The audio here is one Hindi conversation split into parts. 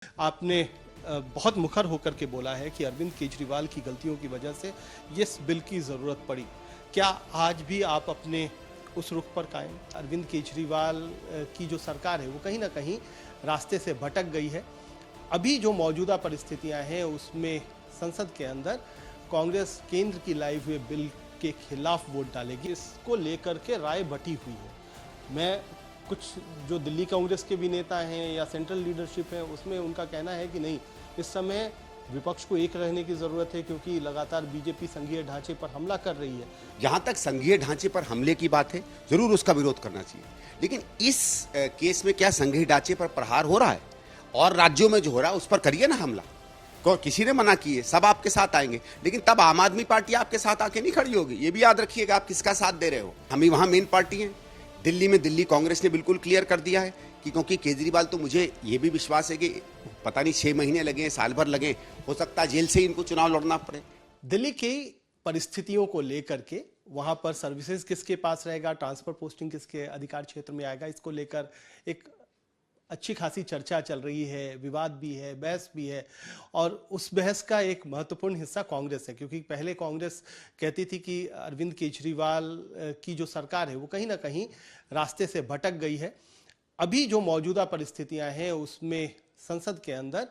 आपने बहुत मुखर होकर के बोला है कि अरविंद केजरीवाल की गलतियों की वजह से ये इस बिल की ज़रूरत पड़ी। क्या आज भी आप अपने उस रुख पर कायम? अरविंद केजरीवाल की जो सरकार है वो कहीं ना कहीं रास्ते से भटक गई है। अभी जो मौजूदा परिस्थितियां हैं उसमें संसद के अंदर कांग्रेस केंद्र की लाई हुए बिल के खिलाफ वोट डालेगी। इसको लेकर के राय बटी हुई है। मैं कुछ जो दिल्ली कांग्रेस के भी नेता हैं या सेंट्रल लीडरशिप है उसमें उनका कहना है कि नहीं, इस समय विपक्ष को एक रहने की जरूरत है क्योंकि लगातार बीजेपी संघीय ढांचे पर हमला कर रही है। जहां तक संघीय ढांचे पर हमले की बात है, जरूर उसका विरोध करना चाहिए, लेकिन इस केस में क्या संघीय ढांचे पर प्रहार हो रहा है? और राज्यों में जो हो रहा है उस पर करिए ना हमला। किसी ने मना किए, सब आपके साथ आएंगे, लेकिन तब आम आदमी पार्टी आपके साथ आके नहीं खड़ी होगी। ये भी याद रखिएगा आप किसका साथ दे रहे हो। हम ही वहां मेन पार्टी हैं। दिल्ली में दिल्ली कांग्रेस ने बिल्कुल क्लियर कर दिया है कि क्योंकि केजरीवाल, तो मुझे ये भी विश्वास है कि पता नहीं 6 महीने लगे, साल भर लगे, हो सकता है जेल से ही इनको चुनाव लड़ना पड़े। दिल्ली की परिस्थितियों को लेकर के वहां पर सर्विसेज किसके पास रहेगा, ट्रांसफर पोस्टिंग किसके अधिकार क्षेत्र में आएगा, इसको लेकर एक अच्छी खासी चर्चा चल रही है, विवाद भी है, बहस भी है। और उस बहस का एक महत्वपूर्ण हिस्सा कांग्रेस है, क्योंकि पहले कांग्रेस कहती थी कि अरविंद केजरीवाल की जो सरकार है वो कहीं ना कहीं रास्ते से भटक गई है। अभी जो मौजूदा परिस्थितियां हैं उसमें संसद के अंदर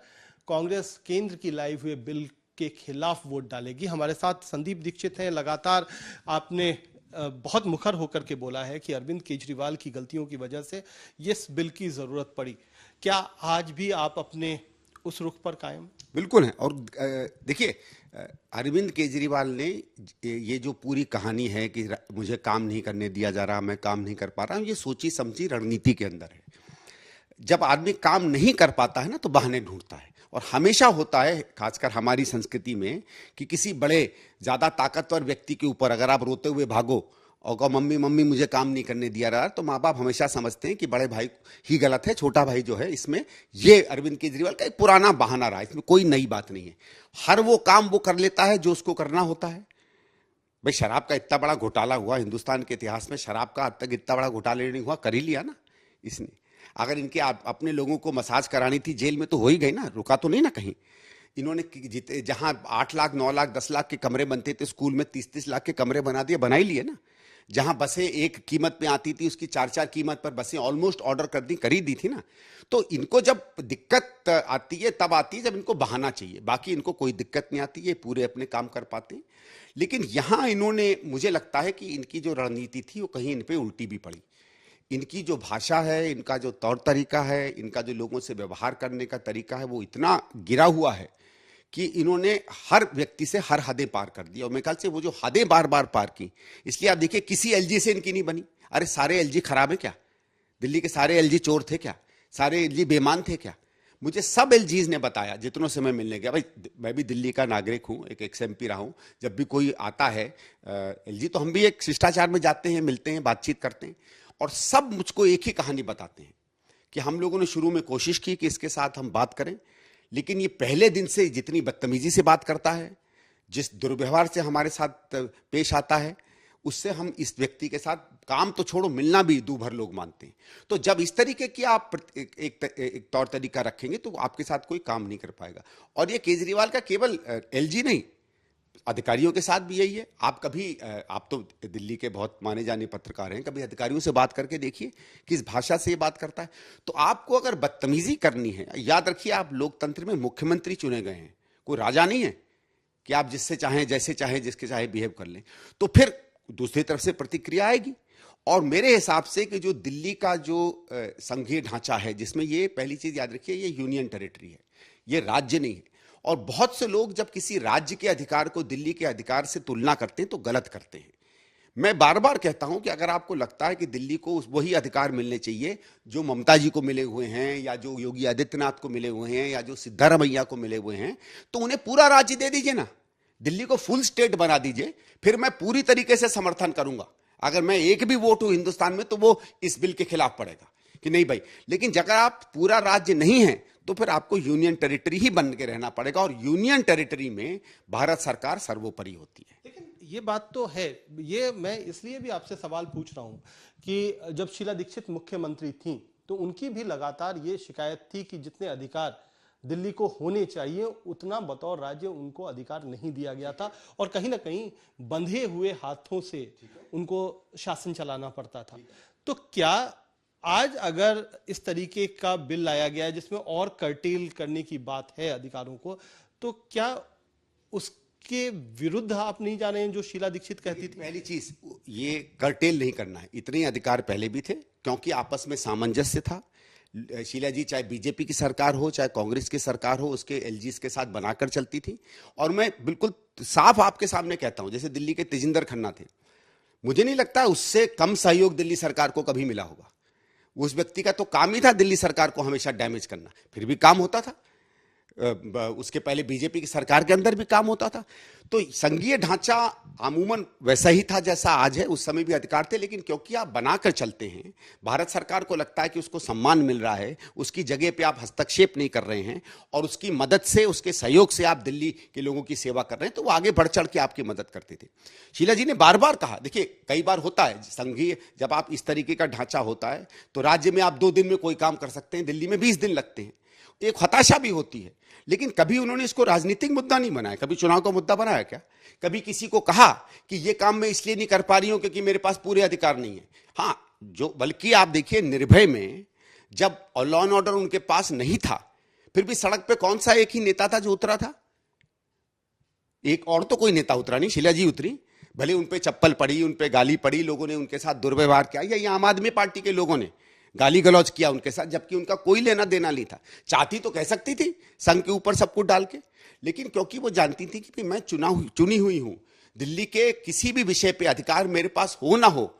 कांग्रेस केंद्र की लाई हुए बिल के खिलाफ वोट डालेगी। हमारे साथ संदीप दीक्षित हैं। लगातार आपने बहुत मुखर होकर के बोला है कि अरविंद केजरीवाल की गलतियों की वजह से ये इस बिल की जरूरत पड़ी। क्या आज भी आप अपने उस रुख पर कायम? बिल्कुल है। और देखिए, अरविंद केजरीवाल ने ये जो पूरी कहानी है कि मुझे काम नहीं करने दिया जा रहा, मैं काम नहीं कर पा रहा हूं, ये सोची समझी रणनीति के अंदर है। जब आदमी काम नहीं कर पाता है ना, तो बहाने ढूंढता है। और हमेशा होता है, खासकर हमारी संस्कृति में, कि किसी बड़े ज्यादा ताकतवर व्यक्ति के ऊपर अगर आप रोते हुए भागो और कहो मम्मी मम्मी मुझे काम नहीं करने दिया रहा, तो माँ बाप हमेशा समझते हैं कि बड़े भाई ही गलत है, छोटा भाई जो है इसमें। ये अरविंद केजरीवाल का एक पुराना बहाना रहा, इसमें कोई नई बात नहीं है। हर वो काम वो कर लेता है जो उसको करना होता है। भाई, शराब का इतना बड़ा घोटाला हुआ हिंदुस्तान के इतिहास में, शराब का अब तक इतना बड़ा घोटाला नहीं हुआ, कर ही लिया ना इसने। अगर इनके अपने लोगों को मसाज करानी थी जेल में, तो हो ही गई ना, रुका तो नहीं ना कहीं। इन्होंने जहां 8 लाख 9 लाख 10 लाख के कमरे बनते थे, स्कूल में 30-30 लाख के कमरे बना दिए, बना ही लिए ना। जहां बसें एक कीमत में आती थी, उसकी 4-4 कीमत पर बसें ऑलमोस्ट ऑर्डर कर ही दी थी ना। तो इनको जब दिक्कत आती है तब आती है जब इनको बहाना चाहिए, बाकी इनको कोई दिक्कत नहीं आती, ये पूरे अपने काम कर पाते हैं। लेकिन यहां इन्होंने, मुझे लगता है कि इनकी जो रणनीति थी वो कहीं इन पे उल्टी भी पड़ी। इनकी जो भाषा है, इनका जो तौर तरीका है, इनका जो लोगों से व्यवहार करने का तरीका है, वो इतना गिरा हुआ है कि इन्होंने हर व्यक्ति से हर हदें पार कर दी। और मेरे ख्याल से वो जो हदें बार बार पार की, इसलिए आप देखिए किसी एलजी से इनकी नहीं बनी। अरे सारे एलजी खराब है क्या? दिल्ली के सारे एलजी चोर थे क्या? सारे एलजी बेईमान थे क्या? मुझे सब एलजीज ने बताया जितनों से मैं मिलने गया। भाई, मैं भी दिल्ली का नागरिक हूँ, एक एक्स एमपी रहा हूँ। जब भी कोई आता है एलजी, तो हम भी एक शिष्टाचार में जाते हैं, मिलते हैं, बातचीत करते हैं, और सब मुझको एक ही कहानी बताते हैं कि हम लोगों ने शुरू में कोशिश की कि इसके साथ हम बात करें, लेकिन ये पहले दिन से जितनी बदतमीजी से बात करता है, जिस दुर्व्यवहार से हमारे साथ पेश आता है, उससे हम इस व्यक्ति के साथ काम तो छोड़ो, मिलना भी दूभर लोग मानते हैं। तो जब इस तरीके की आप एक तौर तरीका रखेंगे तो आपके साथ कोई काम नहीं कर पाएगा। और ये केजरीवाल का केवल एलजी नहीं, अधिकारियों के साथ भी यही है। आप तो दिल्ली के बहुत माने जाने पत्रकार हैं, कभी अधिकारियों से बात करके देखिए किस भाषा से ये बात करता है। तो आपको अगर बदतमीजी करनी है, याद रखिए आप लोकतंत्र में मुख्यमंत्री चुने गए हैं, कोई राजा नहीं है कि आप जिससे चाहें, जैसे चाहें, जिसके चाहे बिहेव कर लें। तो फिर दूसरी तरफ से प्रतिक्रिया आएगी। और मेरे हिसाब से कि जो दिल्ली का जो संघीय ढांचा है, जिसमें ये पहली चीज याद रखिए, ये यूनियन टेरिटरी है, ये राज्य नहीं है। और बहुत से लोग जब किसी राज्य के अधिकार को दिल्ली के अधिकार से तुलना करते हैं तो गलत करते हैं। मैं बार बार कहता हूं कि अगर आपको लगता है कि दिल्ली को वही अधिकार मिलने चाहिए जो ममता जी को मिले हुए हैं, या जो योगी आदित्यनाथ को मिले हुए हैं, या जो सिद्धारमैया को मिले हुए हैं, तो उन्हें पूरा राज्य दे दीजिए ना, दिल्ली को फुल स्टेट बना दीजिए। फिर मैं पूरी तरीके से समर्थन करूंगा। अगर मैं एक भी वोट हूं हिंदुस्तान में तो वो इस बिल के खिलाफ पड़ेगा कि नहीं भाई। लेकिन अगर आप पूरा राज्य नहीं है तो फिर आपको यूनियन टेरिटरी ही बन के रहना पड़ेगा, और यूनियन टेरिटरी में भारत सरकार सर्वोपरि होती है। लेकिन ये बात तो है, ये मैं इसलिए भी आपसे सवाल पूछ रहा हूं कि जब शीला दीक्षित मुख्यमंत्री थी तो उनकी भी लगातार ये शिकायत थी कि जितने अधिकार दिल्ली को होने चाहिए उतना बतौर राज्य उनको अधिकार नहीं दिया गया था और कहीं ना कहीं बंधे हुए हाथों से उनको शासन चलाना पड़ता था। तो क्या आज अगर इस तरीके का बिल लाया गया है जिसमें और कर्टेल करने की बात है अधिकारों को, तो क्या उसके विरुद्ध आप नहीं जा रहे हैं जो शीला दीक्षित कहती थी? पहली चीज, ये कर्टेल नहीं करना है, इतने अधिकार पहले भी थे क्योंकि आपस में सामंजस्य था। शीला जी चाहे बीजेपी की सरकार हो चाहे कांग्रेस की सरकार हो, उसके एलजीस के साथ बनाकर चलती थी। और मैं बिल्कुल साफ आपके सामने कहता हूं, जैसे दिल्ली के तेजिंदर खन्ना थे, मुझे नहीं लगता उससे कम सहयोग दिल्ली सरकार को कभी मिला होगा। उस व्यक्ति का तो काम ही था दिल्ली सरकार को हमेशा डैमेज करना, फिर भी काम होता था। उसके पहले बीजेपी की सरकार के अंदर भी काम होता था। तो संघीय ढांचा अमूमन वैसा ही था जैसा आज है, उस समय भी अधिकार थे, लेकिन क्योंकि आप बनाकर चलते हैं, भारत सरकार को लगता है कि उसको सम्मान मिल रहा है, उसकी जगह पे आप हस्तक्षेप नहीं कर रहे हैं और उसकी मदद से, उसके सहयोग से आप दिल्ली के लोगों की सेवा कर रहे हैं, तो वो आगे बढ़ चढ़ के आपकी मदद करते थे। शीला जी ने बार बार कहा, देखिए कई बार होता है संघीय, जब आप इस तरीके का ढांचा होता है तो राज्य में आप 2 दिन में कोई काम कर सकते हैं, दिल्ली में 20 दिन लगते हैं, एक हताशा भी होती है। लेकिन कभी उन्होंने इसको राजनीतिक मुद्दा नहीं बनाया, कभी चुनाव का मुद्दा बनाया क्या? कभी किसी को कहा कि ये काम मैं इसलिए नहीं कर पा रही हूं क्योंकि मेरे पास पूरे अधिकार नहीं है? हाँ, जो बल्कि आप देखिए निर्भय में जब लॉ एंड ऑर्डर उनके पास नहीं था, फिर भी सड़क पे कौन सा एक ही नेता था जो उतरा था? एक और तो कोई नेता उतरा नहीं, शीला जी उतरी। भले उन पे चप्पल पड़ी, उन पे गाली पड़ी, लोगों ने उनके साथ दुर्व्यवहार किया, या ये आम आदमी पार्टी के लोगों ने गाली गलौज किया उनके साथ, जबकि उनका कोई लेना देना नहीं था। चाहती तो कह सकती थी संघ के ऊपर सब कुछ डाल के, लेकिन क्योंकि वो जानती थी कि मैं चुनी हुई हूं, दिल्ली के किसी भी विषय पे अधिकार मेरे पास हो ना हो,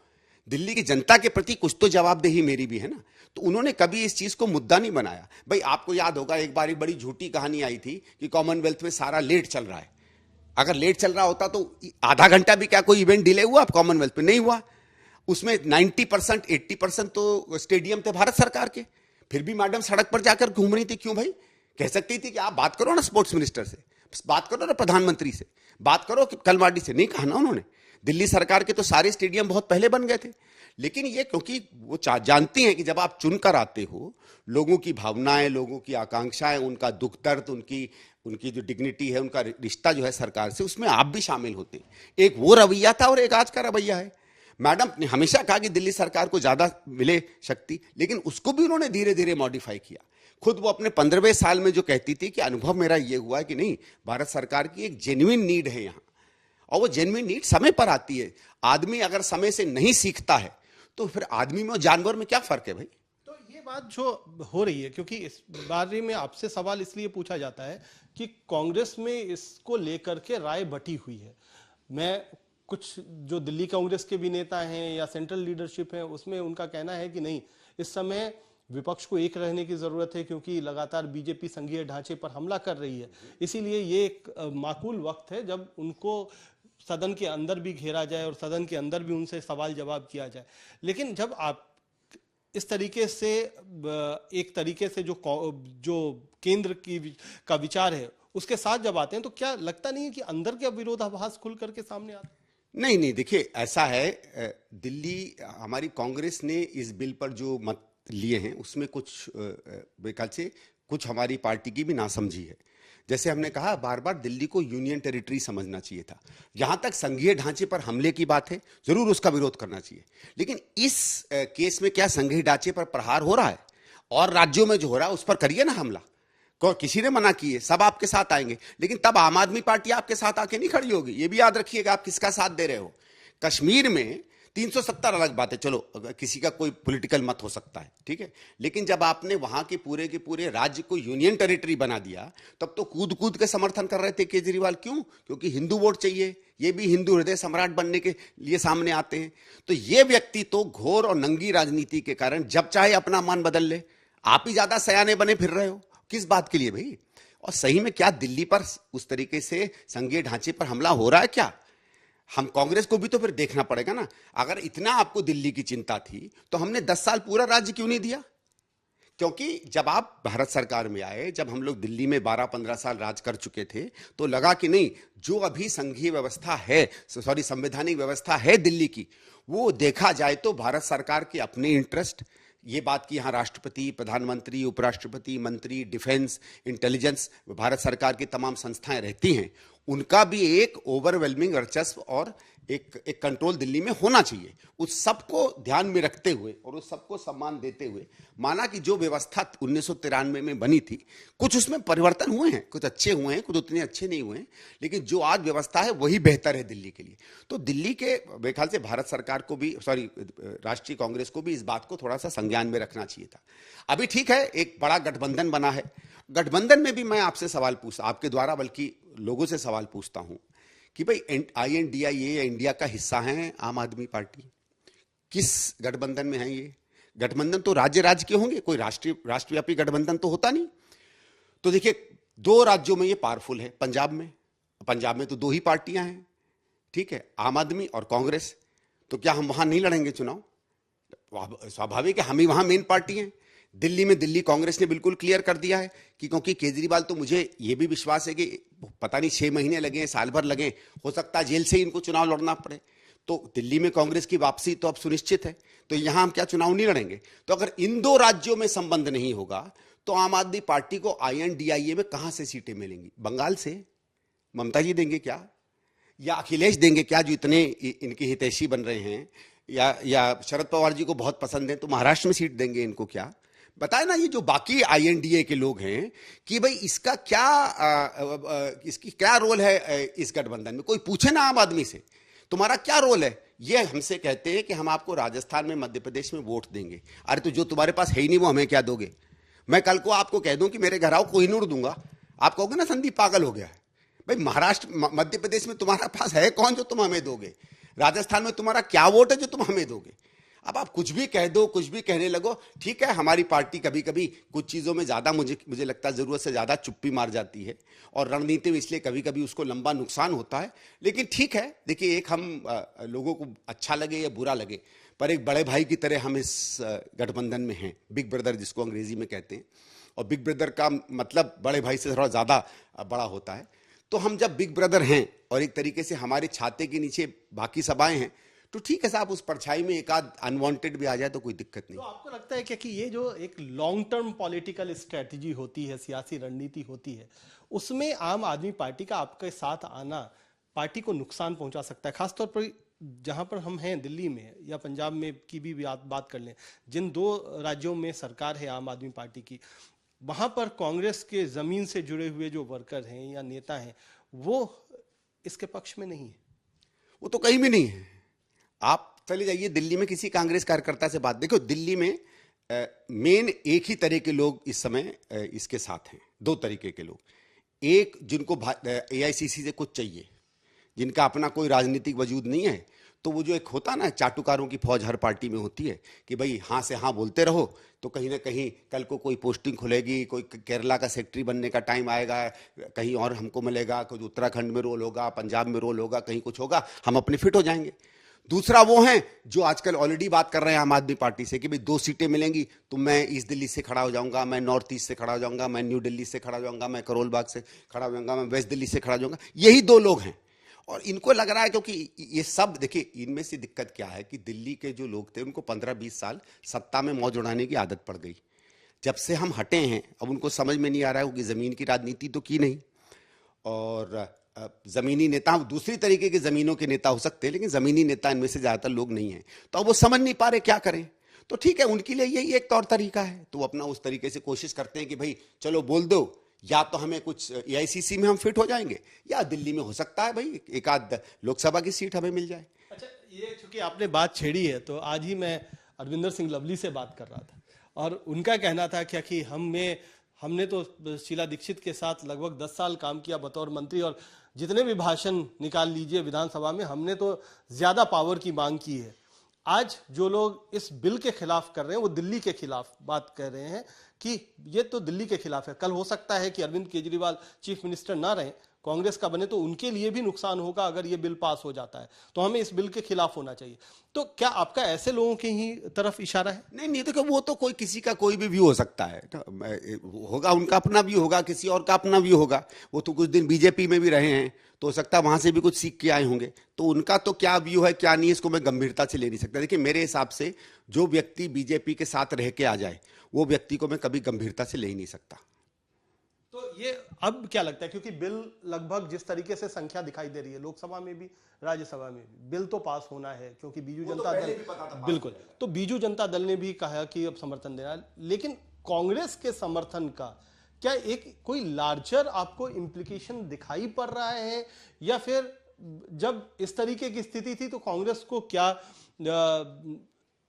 दिल्ली की जनता के प्रति कुछ तो जवाबदेही मेरी भी है ना, तो उन्होंने कभी इस चीज को मुद्दा नहीं बनाया। भाई आपको याद होगा एक बार एक बड़ी झूठी कहानी आई थी कि कॉमनवेल्थ में सारा लेट चल रहा है। अगर लेट चल रहा होता तो आधा घंटा भी क्या कोई इवेंट डिले हुआ? कॉमनवेल्थ में नहीं हुआ। उसमें 90% 80% तो स्टेडियम थे भारत सरकार के, फिर भी मैडम सड़क पर जाकर घूम रही थी। क्यों भाई? कह सकती थी कि आप बात करो ना स्पोर्ट्स मिनिस्टर से, बात करो ना प्रधानमंत्री से, बात करो कलमाडी से। नहीं कहा ना उन्होंने। दिल्ली सरकार के तो सारे स्टेडियम बहुत पहले बन गए थे, लेकिन ये क्योंकि वो जानती हैं कि जब आप चुनकर आते हो, लोगों की भावनाएं, लोगों की आकांक्षाएं, उनका दुख दर्द, उनकी जो डिग्निटी है, उनका रिश्ता जो है सरकार से, उसमें आप भी शामिल होते हैं। एक वो रवैया था और एक आज का रवैया है। मैडम ने हमेशा कहा कि दिल्ली सरकार को ज्यादा मिले शक्ति, लेकिन उसको भी उन्होंने धीरे धीरे मॉडिफाई किया। खुद वो अपने 15वें साल में जो कहती थी कि अनुभव मेरा ये हुआ कि नहीं, भारत सरकार की एक जेन्युइन नीड है यहाँ, और वो जेन्युइन नीड समय पर आती है। आदमी अगर समय से नहीं सीखता है तो फिर आदमी में और जानवर में क्या फर्क है भाई? तो ये बात जो हो रही है, क्योंकि इस बारे में आपसे सवाल इसलिए पूछा जाता है कि कांग्रेस में इसको लेकर के राय बटी हुई है। मैं कुछ जो दिल्ली कांग्रेस के भी नेता हैं या सेंट्रल लीडरशिप है, उसमें उनका कहना है कि नहीं, इस समय विपक्ष को एक रहने की जरूरत है क्योंकि लगातार बीजेपी संघीय ढांचे पर हमला कर रही है। इसीलिए ये एक माकूल वक्त है जब उनको सदन के अंदर भी घेरा जाए और सदन के अंदर भी उनसे सवाल जवाब किया जाए। लेकिन जब आप इस तरीके से एक तरीके से जो केंद्र का विचार है उसके साथ जब आते हैं, तो क्या लगता नहीं है कि अंदर के विरोधाभास खुल करके सामने आते हैं? नहीं, देखिए ऐसा है, दिल्ली हमारी कांग्रेस ने इस बिल पर जो मत लिए हैं उसमें कुछ बेकार से कुछ हमारी पार्टी की भी नासमझी है। जैसे हमने कहा बार बार, दिल्ली को यूनियन टेरिटरी समझना चाहिए था। जहां तक संघीय ढांचे पर हमले की बात है, जरूर उसका विरोध करना चाहिए, लेकिन इस केस में क्या संघीय ढांचे पर प्रहार हो रहा है? और राज्यों में जो हो रहा है उस पर करिए ना हमला। किसी ने मना किए? सब आपके साथ आएंगे, लेकिन तब आम आदमी पार्टी आपके साथ आके नहीं खड़ी होगी। ये भी याद रखिएगा आप किसका साथ दे रहे हो। कश्मीर में 370 अलग बात है, चलो किसी का कोई पॉलिटिकल मत हो सकता है, ठीक है, लेकिन जब आपने वहां के पूरे राज्य को यूनियन टेरिटरी बना दिया, तब तो कूद कूद के समर्थन कर रहे थे केजरीवाल। क्यों? क्योंकि हिंदू वोट चाहिए। ये भी हिंदू हृदय सम्राट बनने के लिए सामने आते हैं। तो ये व्यक्ति तो घोर और नंगी राजनीति के कारण जब चाहे अपना मन बदल ले। आप ही ज्यादा सयाने बने फिर रहे हो, किस बात के लिए भाई? और सही में क्या दिल्ली पर उस तरीके से संघीय ढांचे पर हमला हो रहा है क्या? हम कांग्रेस को भी तो फिर देखना पड़ेगा ना। अगर इतना आपको दिल्ली की चिंता थी तो हमने 10 साल पूरा राज्य क्यों नहीं दिया? क्योंकि जब आप भारत सरकार में आए, जब हम लोग दिल्ली में 12-15 साल राज कर चुके थे, तो लगा कि नहीं, जो अभी संघीय व्यवस्था है, संवैधानिक व्यवस्था है दिल्ली की, वो देखा जाए तो भारत सरकार के अपने इंटरेस्ट ये बात कि यहाँ राष्ट्रपति, प्रधानमंत्री, उपराष्ट्रपति, मंत्री, डिफेंस, इंटेलिजेंस, भारत सरकार की तमाम संस्थाएं रहती हैं, उनका भी एक ओवरवेलमिंग वर्चस्व और एक कंट्रोल दिल्ली में होना चाहिए। उस सबको ध्यान में रखते हुए और उस सबको सम्मान देते हुए माना कि जो व्यवस्था 1993 में बनी थी, कुछ उसमें परिवर्तन हुए हैं, कुछ अच्छे हुए हैं, कुछ उतने अच्छे नहीं हुए हैं, लेकिन जो आज व्यवस्था है वही बेहतर है दिल्ली के लिए। तो दिल्ली के मेरे ख्याल से भारत सरकार को भी, राष्ट्रीय कांग्रेस को भी इस बात को थोड़ा सा संज्ञान में रखना चाहिए था। अभी ठीक है, एक बड़ा गठबंधन बना है, गठबंधन में भी मैं आपसे सवाल पूछता, आपके द्वारा बल्कि लोगों से सवाल पूछता हूं कि भाई INDIA इंडिया का हिस्सा है आम आदमी पार्टी, किस गठबंधन में है ये? गठबंधन तो राज्य राज्य के होंगे, कोई राष्ट्रव्यापी गठबंधन तो होता नहीं। तो देखिए, 2 राज्यों में ये पावरफुल है, पंजाब में तो 2 ही पार्टियां हैं, ठीक है, आम आदमी और कांग्रेस। तो क्या हम वहां नहीं लड़ेंगे चुनाव? स्वाभाविक है, हम ही वहां मेन पार्टी हैं। दिल्ली में दिल्ली कांग्रेस ने बिल्कुल क्लियर कर दिया है कि क्योंकि केजरीवाल, तो मुझे ये भी विश्वास है कि पता नहीं 6 महीने लगे, साल भर लगे, हो सकता है जेल से ही इनको चुनाव लड़ना पड़े, तो दिल्ली में कांग्रेस की वापसी तो अब सुनिश्चित है। तो यहां हम क्या चुनाव नहीं लड़ेंगे? तो अगर इन 2 राज्यों में संबंध नहीं होगा तो आम आदमी पार्टी को INDIA में कहां से सीटें मिलेंगी? बंगाल से ममता जी देंगे क्या, या अखिलेश देंगे क्या, जो इतने इनके हितैषी बन रहे हैं, या शरद पवार जी को बहुत पसंद है तो महाराष्ट्र में सीट देंगे इनको क्या? बताए ना, ये जो बाकी INDA के लोग हैं कि भाई इसका क्या इसकी क्या रोल है इस गठबंधन में? कोई पूछे ना आम आदमी से, तुम्हारा क्या रोल है? ये हमसे कहते हैं कि हम आपको राजस्थान में, मध्य प्रदेश में वोट देंगे। अरे तो जो तुम्हारे पास है ही नहीं वो हमें क्या दोगे? मैं कल को आपको कह दूं कि मेरे घर आओ, कोहिनूर दूंगा, आप कहोगे ना संदीप पागल हो गया है। भाई महाराष्ट्र, मध्य प्रदेश में तुम्हारा पास है कौन जो तुम हमें दोगे? राजस्थान में तुम्हारा क्या वोट है जो तुम हमें दोगे? अब आप कुछ भी कह दो, कुछ भी कहने लगो, ठीक है। हमारी पार्टी कभी कभी कुछ चीज़ों में ज़्यादा, मुझे लगता है ज़रूरत से ज़्यादा चुप्पी मार जाती है, और रणनीति में इसलिए कभी कभी उसको लंबा नुकसान होता है। लेकिन ठीक है, देखिए, एक हम लोगों को अच्छा लगे या बुरा लगे, पर एक बड़े भाई की तरह हम इस गठबंधन में हैं, बिग ब्रदर जिसको अंग्रेजी में कहते हैं, और बिग ब्रदर का मतलब बड़े भाई से थोड़ा ज़्यादा बड़ा होता है। तो हम जब बिग ब्रदर हैं और एक तरीके से हमारे छाते के नीचे बाकी सभाएं हैं, तो ठीक है साहब, उस परछाई में एक आध अनवांटेड भी आ जाए तो कोई दिक्कत नहीं। तो आपको लगता है क्या कि ये जो एक लॉन्ग टर्म पॉलिटिकल स्ट्रेटजी होती है, सियासी रणनीति होती है, उसमें आम आदमी पार्टी का आपके साथ आना पार्टी को नुकसान पहुंचा सकता है? खासतौर पर जहां पर हम हैं, दिल्ली में या पंजाब में की भी बात कर लें, जिन 2 राज्यों में सरकार है आम आदमी पार्टी की, वहां पर कांग्रेस के जमीन से जुड़े हुए जो वर्कर हैं या नेता हैं, वो इसके पक्ष में नहीं है। वो तो कहीं भी नहीं है। आप चले जाइए दिल्ली में, किसी कांग्रेस कार्यकर्ता से बात, देखो दिल्ली में मेन एक ही तरह के लोग इस समय इसके साथ हैं, 2 तरीके के लोग। एक, जिनको AICC से कुछ चाहिए, जिनका अपना कोई राजनीतिक वजूद नहीं है, तो वो जो एक होता ना, चाटुकारों की फौज हर पार्टी में होती है कि भाई हाँ से हाँ बोलते रहो, तो कहीं ना कहीं कल को कोई पोस्टिंग खुलेगी, कोई केरला का सेक्रेटरी बनने का टाइम आएगा, कहीं और हमको मिलेगा, कुछ उत्तराखंड में रोल होगा, पंजाब में रोल होगा, कहीं कुछ होगा, हम अपने फिट हो जाएंगे। दूसरा वो हैं जो आजकल ऑलरेडी बात कर रहे हैं आम आदमी पार्टी से कि भाई 2 सीटें मिलेंगी तो मैं ईस्ट दिल्ली से खड़ा हो जाऊंगा, मैं नॉर्थ ईस्ट से खड़ा हो जाऊंगा, मैं न्यू दिल्ली से खड़ा हो जाऊंगा, मैं करोल बाग से खड़ा हो जाऊंगा, मैं वेस्ट दिल्ली से खड़ा हो जाऊंगा। यही 2 लोग हैं, और इनको लग रहा है, क्योंकि ये सब, देखिए, इनमें से दिक्कत क्या है कि दिल्ली के जो लोग थे उनको 15-20 साल सत्ता में मौज उड़ाने की आदत पड़ गई। जब से हम हटे हैं, अब उनको समझ में नहीं आ रहा है कि जमीन की राजनीति तो की नहीं, और जमीनी नेता, दूसरी तरीके के जमीनों के नेता हो सकते हैं, लेकिन जमीनी नेता इनमें से ज्यादातर लोग नहीं है, तो अब वो समझ नहीं पा रहे क्या करें। तो ठीक है, उनके लिए यही एक तौर तरीका है, तो वो अपना उस तरीके से कोशिश करते हैं कि भाई चलो बोल दो, या तो हमें कुछ AICC में हम फिट हो जाएंगे, या दिल्ली में हो सकता है भाई एक आध लोकसभा की सीट हमें मिल जाए। अच्छा, ये चूंकि आपने बात छेड़ी है, तो आज ही मैं अरविंदर सिंह लवली से बात कर रहा था, और उनका कहना था क्या कि हमने तो शीला दीक्षित के साथ लगभग 10 साल काम किया बतौर मंत्री, और जितने भी भाषण निकाल लीजिए विधानसभा में, हमने तो ज्यादा पावर की मांग की है। आज जो लोग इस बिल के खिलाफ कर रहे हैं, वो दिल्ली के खिलाफ बात कर रहे हैं कि ये तो दिल्ली के खिलाफ है। कल हो सकता है कि अरविंद केजरीवाल चीफ मिनिस्टर ना रहें, कांग्रेस का बने तो उनके लिए भी नुकसान होगा अगर ये बिल पास हो जाता है, तो हमें इस बिल के खिलाफ होना चाहिए। तो क्या आपका ऐसे लोगों की ही तरफ इशारा है? नहीं नहीं, तो वो तो कोई किसी का कोई भी व्यू हो सकता है, तो होगा, उनका अपना व्यू होगा, किसी और का अपना व्यू होगा। वो तो कुछ दिन बीजेपी में भी रहे हैं, तो हो सकता है वहां से भी कुछ सीख के आए होंगे, तो उनका तो क्या व्यू है क्या नहीं, इसको मैं गंभीरता से ले नहीं सकता। देखिए मेरे हिसाब से जो व्यक्ति बीजेपी के साथ रह के आ जाए, वो व्यक्ति को मैं कभी गंभीरता से ले ही नहीं सकता। तो ये अब क्या लगता है, क्योंकि बिल लगभग जिस तरीके से संख्या दिखाई दे रही है लोकसभा में भी राज्यसभा में भी, बिल तो पास होना है, क्योंकि बीजू जनता दल, बिल्कुल, तो बीजू जनता दल ने भी कहा कि अब समर्थन देना है, लेकिन कांग्रेस के समर्थन का क्या एक कोई लार्जर आपको इम्प्लीकेशन दिखाई पड़ रहा है, या फिर जब इस तरीके की स्थिति थी तो कांग्रेस को क्या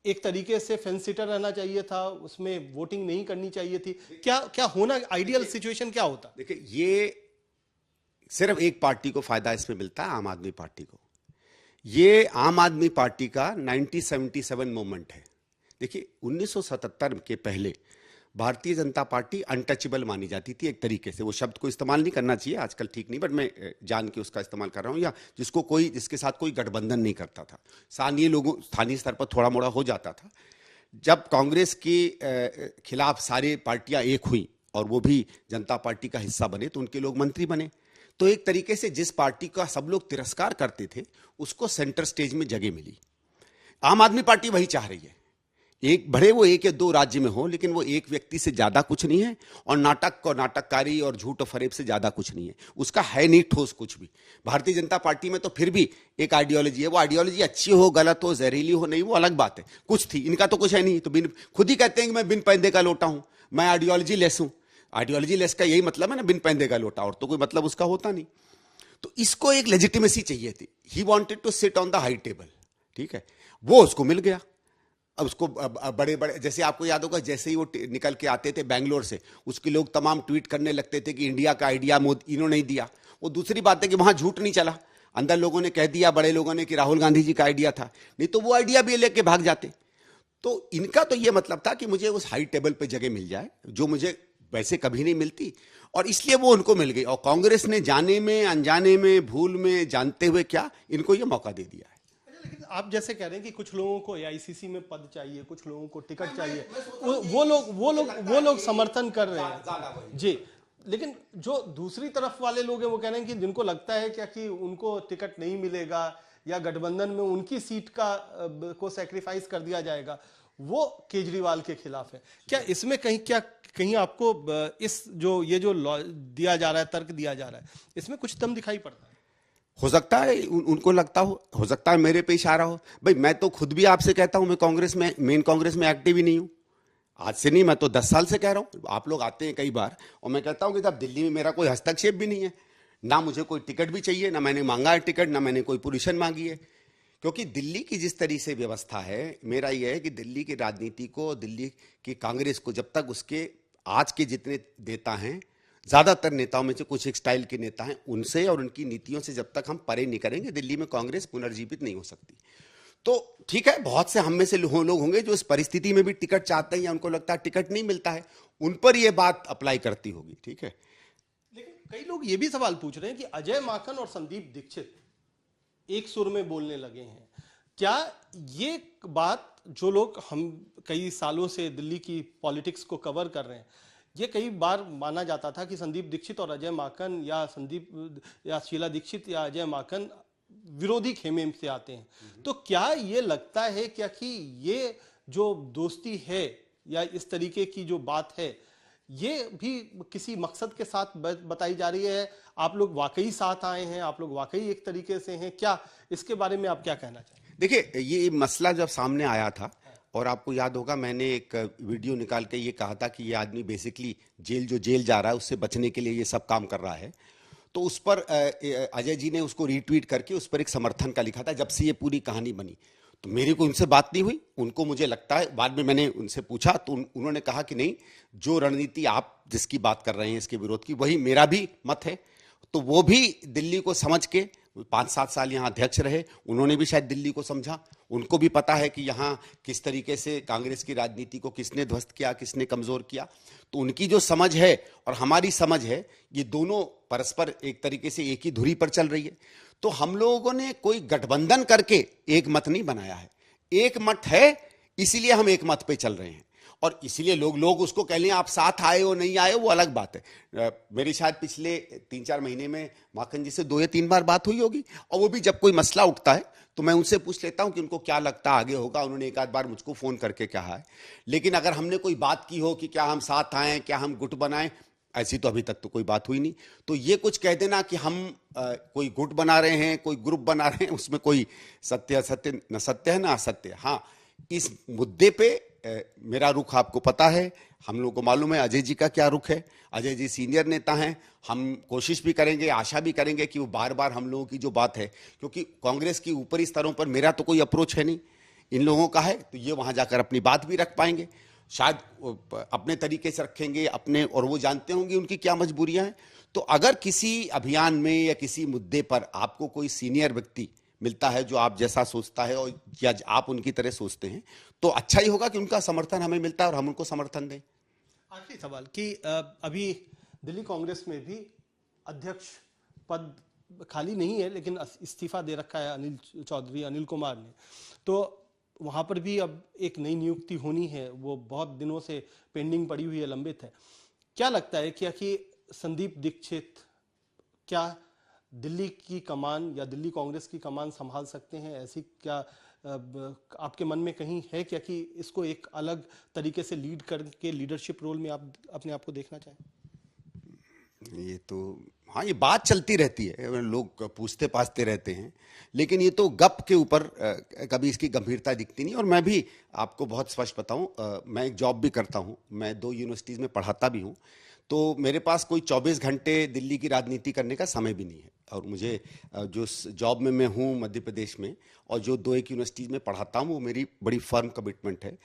एक तरीके से फेंस सिटर रहना चाहिए था, उसमें वोटिंग नहीं करनी चाहिए थी, क्या क्या होना आइडियल सिचुएशन क्या होता? देखिए ये सिर्फ एक पार्टी को फायदा इसमें मिलता है, आम आदमी पार्टी को। ये आम आदमी पार्टी का 1977 मूवमेंट है। देखिए 1977 के पहले भारतीय जनता पार्टी अनटचेबल मानी जाती थी एक तरीके से, वो शब्द को इस्तेमाल नहीं करना चाहिए आजकल, ठीक नहीं, बट मैं जान के उसका इस्तेमाल कर रहा हूं, या जिसके साथ कोई गठबंधन नहीं करता था, स्थानीय स्तर पर थोड़ा मोड़ा हो जाता था। जब कांग्रेस के खिलाफ सारी पार्टियां एक हुई और वो भी जनता पार्टी का हिस्सा बने, तो उनके लोग मंत्री बने, तो एक तरीके से जिस पार्टी का सब लोग तिरस्कार करते थे उसको सेंटर स्टेज में जगह मिली। आम आदमी पार्टी वही चाह रही है, एक भले वो एक या दो राज्य में हो, लेकिन वो एक व्यक्ति से ज्यादा कुछ नहीं है, और नाटक और नाटककारी और झूठ और फरेब से ज्यादा कुछ नहीं है, उसका है नहीं ठोस कुछ भी। भारतीय जनता पार्टी में तो फिर भी एक आइडियोलॉजी है, वो आइडियोलॉजी अच्छी हो, गलत हो, जहरीली हो, नहीं, वो अलग बात है, कुछ थी, इनका तो कुछ है नहीं, तो खुद ही कहते हैं कि मैं बिन पैंदे का लोटा हूं, मैं आइडियोलॉजी लेस हूं। आइडियोलॉजी लेस का यही मतलब है ना, बिन पैंदे का लोटा, और तो कोई मतलब उसका होता नहीं। तो इसको एक लेजिटिमेसी चाहिए थी, he wanted to sit on the high table, ठीक है, वो उसको मिल गया। अब उसको बड़े बड़े, जैसे आपको याद होगा, जैसे ही वो निकल के आते थे बेंगलोर से, उसके लोग तमाम ट्वीट करने लगते थे कि इंडिया का आइडिया मोदी इन्होंने नहीं दिया। वो दूसरी बात है कि वहां झूठ नहीं चला, अंदर लोगों ने कह दिया, बड़े लोगों ने, कि राहुल गांधी जी का आइडिया था, नहीं तो वो आइडिया भी लेके भाग जाते। तो इनका तो ये मतलब था कि मुझे उस हाई टेबल पे जगह मिल जाए, जो मुझे वैसे कभी नहीं मिलती, और इसलिए वो उनको मिल गई। और कांग्रेस ने जाने में, अनजाने में, भूल में, जानते हुए क्या, इनको ये मौका दे दिया है। लेकिन आप जैसे कह रहे हैं कि कुछ लोगों को एआईसीसी में पद चाहिए, कुछ लोगों को टिकट चाहिए, वो लोग समर्थन कर रहे हैं जी, लेकिन जो दूसरी तरफ वाले लोग हैं वो कह रहे हैं कि जिनको लगता है क्या कि उनको टिकट नहीं मिलेगा या गठबंधन में उनकी सीट को सैक्रिफाइस कर दिया जाएगा, वो केजरीवाल के खिलाफ है। क्या इसमें कहीं आपको इस जो दिया जा रहा है, तर्क दिया जा रहा है, इसमें कुछ दम दिखाई पड़ता है? हो सकता है उनको लगता हो सकता है मेरे पे इशारा हो। भाई मैं तो खुद भी आपसे कहता हूं, मैं कांग्रेस में, मेन कांग्रेस में एक्टिव ही नहीं हूं, आज से नहीं, मैं तो 10 साल से कह रहा हूं। आप लोग आते हैं कई बार और मैं कहता हूं कि जब दिल्ली में मेरा कोई हस्तक्षेप भी नहीं है, ना मुझे कोई टिकट भी चाहिए, ना मैंने मांगा है टिकट, ना मैंने कोई पोजीशन मांगी है, क्योंकि दिल्ली की जिस तरीके से व्यवस्था है, मेरा यह है कि दिल्ली की राजनीति को, दिल्ली की कांग्रेस को, जब तक उसके आज के जितने नेता हैं, ज्यादातर नेताओं में से कुछ एक स्टाइल के नेता हैं, उनसे और उनकी नीतियों से जब तक हम परे नहीं करेंगे, दिल्ली में कांग्रेस पुनर्जीवित नहीं हो सकती। तो ठीक है, बहुत से हम में से लोग होंगे जो इस परिस्थिति में भी टिकट चाहते हैं या उनको लगता है टिकट नहीं मिलता है, उन पर यह बात अप्लाई करती होगी, ठीक है। लेकिन कई लोग ये भी सवाल पूछ रहे हैं कि अजय माकन और संदीप दीक्षित एक सुर में बोलने लगे हैं, क्या ये बात, जो लोग हम कई सालों से दिल्ली की पॉलिटिक्स को कवर कर रहे हैं, ये कई बार माना जाता था कि संदीप दीक्षित और अजय माकन, या शीला दीक्षित या अजय माकन विरोधी खेमे से आते हैं, तो क्या ये लगता है क्या कि ये जो दोस्ती है या इस तरीके की जो बात है, ये भी किसी मकसद के साथ बताई जा रही है? आप लोग वाकई साथ आए हैं, आप लोग वाकई एक तरीके से हैं क्या? इसके बारे में आप क्या कहना चाहेंगे? देखिए, ये मसला जब सामने आया था, और आपको याद होगा मैंने एक वीडियो निकाल के ये कहा था कि ये आदमी बेसिकली जेल जा रहा है, उससे बचने के लिए ये सब काम कर रहा है, तो उस पर अजय जी ने उसको रीट्वीट करके उस पर एक समर्थन का लिखा था। जब से ये पूरी कहानी बनी तो मेरी को उनसे बात नहीं हुई, उनको मुझे लगता है, बाद में मैंने उनसे पूछा तो उन्होंने कहा कि नहीं, जो रणनीति आप जिसकी बात कर रहे हैं इसके विरोध की, वही मेरा भी मत है। तो वो भी दिल्ली को समझ के 5-7 साल यहाँ अध्यक्ष रहे, उन्होंने भी शायद दिल्ली को समझा, उनको भी पता है कि यहाँ किस तरीके से कांग्रेस की राजनीति को किसने ध्वस्त किया, किसने कमजोर किया। तो उनकी जो समझ है और हमारी समझ है, ये दोनों परस्पर एक तरीके से एक ही धुरी पर चल रही है। तो हम लोगों ने कोई गठबंधन करके एक मत नहीं बनाया है, एक मत है, इसीलिए हम एक मत पे चल रहे हैं। और इसीलिए लोग उसको कह लें आप साथ आए हो नहीं आए हो वो अलग बात है। मेरी शायद पिछले 3-4 महीने में माखन जी से 2 या 3 बार बात हुई होगी, और वो भी जब कोई मसला उठता है तो मैं उनसे पूछ लेता हूं कि उनको क्या लगता आगे होगा। उन्होंने एक आध बार मुझको फोन करके कहा है, लेकिन अगर हमने कोई बात की हो कि क्या हम साथ आए, क्या हम गुट बनाएं, ऐसी तो अभी तक तो कोई बात हुई नहीं। तो ये कुछ कह देना कि हम कोई गुट बना रहे हैं, कोई ग्रुप बना रहे हैं, उसमें कोई सत्य न सत्य है ना असत्य। हाँ, इस मुद्दे पे मेरा रुख आपको पता है, हम लोगों को मालूम है अजय जी का क्या रुख है। अजय जी सीनियर नेता हैं, हम कोशिश भी करेंगे, आशा भी करेंगे कि वो बार बार हम लोगों की जो बात है, क्योंकि कांग्रेस की ऊपरी स्तरों पर मेरा तो कोई अप्रोच है नहीं, इन लोगों का है, तो ये वहां जाकर अपनी बात भी रख पाएंगे, शायद अपने तरीके से रखेंगे अपने, और वो जानते होंगे उनकी क्या मजबूरियां हैं। तो अगर किसी अभियान में या किसी मुद्दे पर आपको कोई सीनियर व्यक्ति मिलता है जो आप जैसा सोचता है और या आप उनकी तरह सोचते हैं, तो अच्छा ही होगा कि उनका समर्थन हमें मिलता है और हम उनको समर्थन दें। आखिरी सवाल कि अभी दिल्ली कांग्रेस में भी अध्यक्ष पद खाली नहीं है, लेकिन इस्तीफा दे रखा है अनिल चौधरी, अनिल कुमार ने, तो वहां पर भी अब एक नई नियुक्ति होनी है, वो बहुत दिनों से पेंडिंग पड़ी हुई है, लंबित है। क्या लगता है कि संदीप दीक्षित क्या दिल्ली की कमान या दिल्ली कांग्रेस की कमान संभाल सकते हैं? ऐसी क्या आपके मन में कहीं है क्या कि इसको एक अलग तरीके से लीड करके लीडरशिप रोल में आप अपने आप को देखना चाहें? ये तो हाँ, ये बात चलती रहती है, लोग पूछते पाछते रहते हैं, लेकिन ये तो गप के ऊपर कभी इसकी गंभीरता दिखती नहीं। और मैं भी आपको बहुत स्पष्ट बताऊं, मैं एक जॉब भी करता हूं, मैं 2 यूनिवर्सिटीज़ में पढ़ाता भी हूं, तो मेरे पास कोई 24 घंटे दिल्ली की राजनीति करने का समय भी नहीं है। और मुझे जो जॉब में मैं हूँ मध्य प्रदेश में, और जो 2-1 यूनिवर्सिटीज़ में पढ़ाता हूँ, वो मेरी बड़ी फर्म कमिटमेंट है।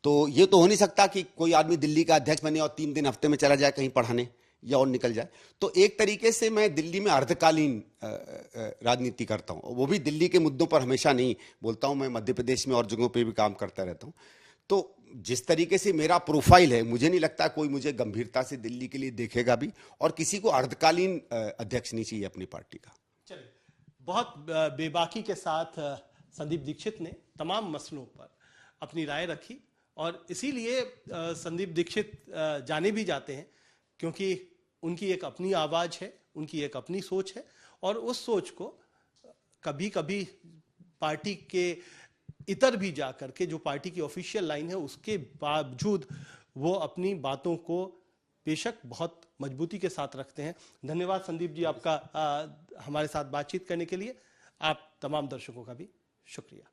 तो ये तो हो नहीं सकता कि कोई आदमी दिल्ली का अध्यक्ष बने और 3 दिन हफ्ते में चला जाए कहीं पढ़ाने या और निकल जाए। तो एक तरीके से मैं दिल्ली में अर्धकालीन राजनीति करता हूँ, वो भी दिल्ली के मुद्दों पर हमेशा नहीं बोलता हूँ, मैं मध्य प्रदेश में और जगहों पे भी काम करता रहता हूँ। तो जिस तरीके से मेरा प्रोफाइल है, मुझे नहीं लगता कोई मुझे गंभीरता से दिल्ली के लिए देखेगा भी, और किसी को अर्धकालीन अध्यक्ष नहीं चाहिए अपनी पार्टी का। चलिए, बहुत बेबाकी के साथ संदीप दीक्षित ने तमाम मसलों पर अपनी राय रखी, और इसीलिए संदीप दीक्षित जाने भी जाते हैं, क्योंकि उनकी एक अपनी आवाज है, उनकी एक अपनी सोच है, और उस सोच को कभी कभी पार्टी के इतर भी जाकर के, जो पार्टी की ऑफिशियल लाइन है, उसके बावजूद वो अपनी बातों को बेशक बहुत मजबूती के साथ रखते हैं। धन्यवाद संदीप जी आपका हमारे साथ बातचीत करने के लिए। आप तमाम दर्शकों का भी शुक्रिया।